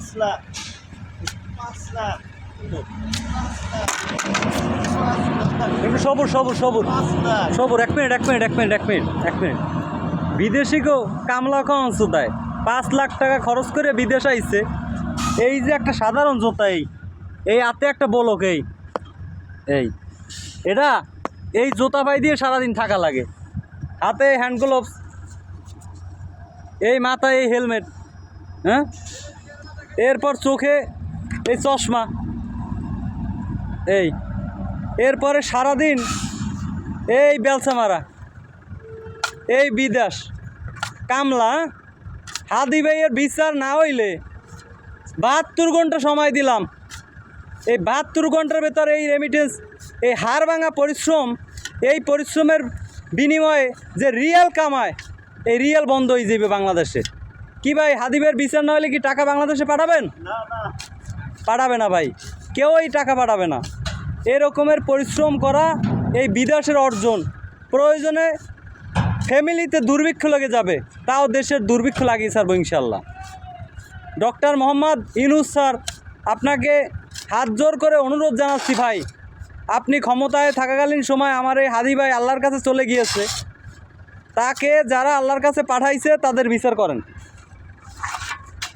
5 লাখ 5 লাখ একটু সবুর সবুর সবুর 5 লাখ সবুর, 1 minute 1 minute 1 minute 1 minute 1 minute. বিদেশিকেও কামলা খাওয়ান জুতায় 5 লাখ টাকা খরচ করে বিদেশ আইছে। এই যে একটা সাধারণ জুতা, এই হাতে একটা বলক, এই এটা এই জুতা পাই দিয়ে সারাদিন থাকা লাগে। হাতে হ্যান্ড গ্লোভস, এই মাথায় এই হেলমেট, হ্যাঁ, এরপর চোখে এই চশমা, এরপরে সারাদিন এই বেলসা মারা, এই বিদেশ কামলা। হাদি ভাইয়ের বিচার না হইলে 72 ঘন্টা সময় দিলাম, এই 72 ঘন্টার ভেতর এই রেমিটেন্স, এই হাড় ভাঙা পরিশ্রম, এই পরিশ্রমের বিনিময়ে যে রিয়েল কামায়, এই রিয়েল বন্ধ হয়ে যাবে বাংলাদেশে। কি ভাই, হাদিবের বিচার না হলে কি টাকা বাংলাদেশে পাঠাবেন? না না পাঠাবে না ভাই, কেউই টাকা পাঠাবে না। এরকমের পরিশ্রম করা এই বিদেশের অর্জন। প্রয়োজনে ফ্যামিলিতে দুর্ভিক্ষ লেগে যাবে, তাও দেশের দুর্ভিক্ষ লাগিয়ে ছাড়বো ইনশাল্লাহ। ডক্টর মোহাম্মদ ইউনূস স্যার, আপনাকে হাত জোর করে অনুরোধ জানাচ্ছি ভাই, আপনি ক্ষমতায় থাকাকালীন সময় আমার এই হাদি ভাই আল্লাহর কাছে চলে গিয়েছে, তাকে যারা আল্লাহর কাছে পাঠাইছে তাদের বিচার করেন।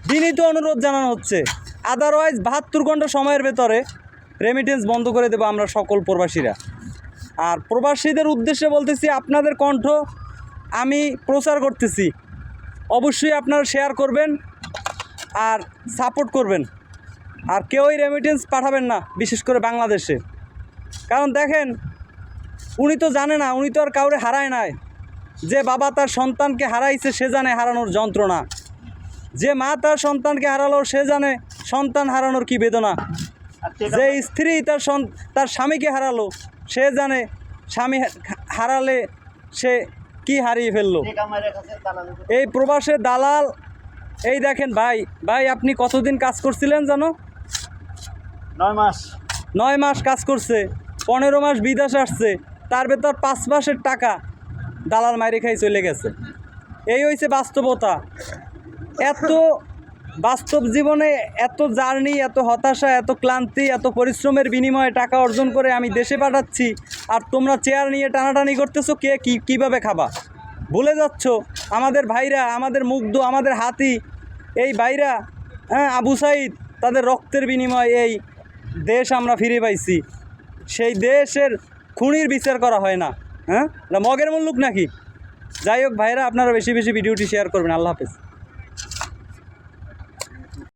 বিনীত অনুরোধ জানানো হচ্ছে। আদারওয়াইজ 72 ঘন্টা সময়ের ভেতরে রেমিটেন্স বন্ধ করে দেবো আমরা সকল প্রবাসীরা। আর প্রবাসীদের উদ্দেশ্যে বলতেছি, আপনাদের কণ্ঠ আমি প্রচার করতেছি, অবশ্যই আপনারা শেয়ার করবেন আর সাপোর্ট করবেন। আর কেউই রেমিটেন্স পাঠাবেন না, বিশেষ করে বাংলাদেশে। কারণ দেখেন, উনি তো জানে না, উনি তো আর কাউরে হারায় নাই। যে বাবা তার সন্তানকে হারাইছে সে জানে হারানোর যন্ত্রণা, যে মা তার সন্তানকে হারালো সে জানে সন্তান হারানোর কি বেদনা, যে স্ত্রী তার স্বামীকে হারালো সে জানে স্বামী হারালে সে কি হারিয়ে ফেললো। এই প্রবাসে দালাল, এই দেখেন ভাই, আপনি কতদিন কাজ করছিলেন জানো? 9 মাস 9 মাস কাজ করছে, 15 মাস বিদেশে আসছে, তার ভেতর 5 মাসের টাকা দালাল মাইরে খাই চলে গেছে। এই হয়েছে বাস্তবতা। এত বাস্তব জীবনে এত জার্নি, এত হতাশা, এত ক্লান্তি, এত পরিশ্রমের বিনিময়ে টাকা অর্জন করে আমি দেশে পাঠাচ্ছি, আর তোমরা চেয়ার নিয়ে টানাটানি করতেছো। কে কীভাবে খাবা? ভুলে যাচ্ছ আমাদের ভাইরা, আমাদের মুগ্ধ, আমাদের হাতি, এই ভাইরা, হ্যাঁ, আবু সাইদ, তাদের রক্তের বিনিময়ে এই দেশ আমরা ফিরে পাইছি। সেই দেশের খুনির বিচার করা হয় না, হ্যাঁ, মগের মুল্লুক নাকি? যাই হোক ভাইরা, আপনারা বেশি বেশি ভিডিওটি শেয়ার করবেন। আল্লাহ হাফেজ।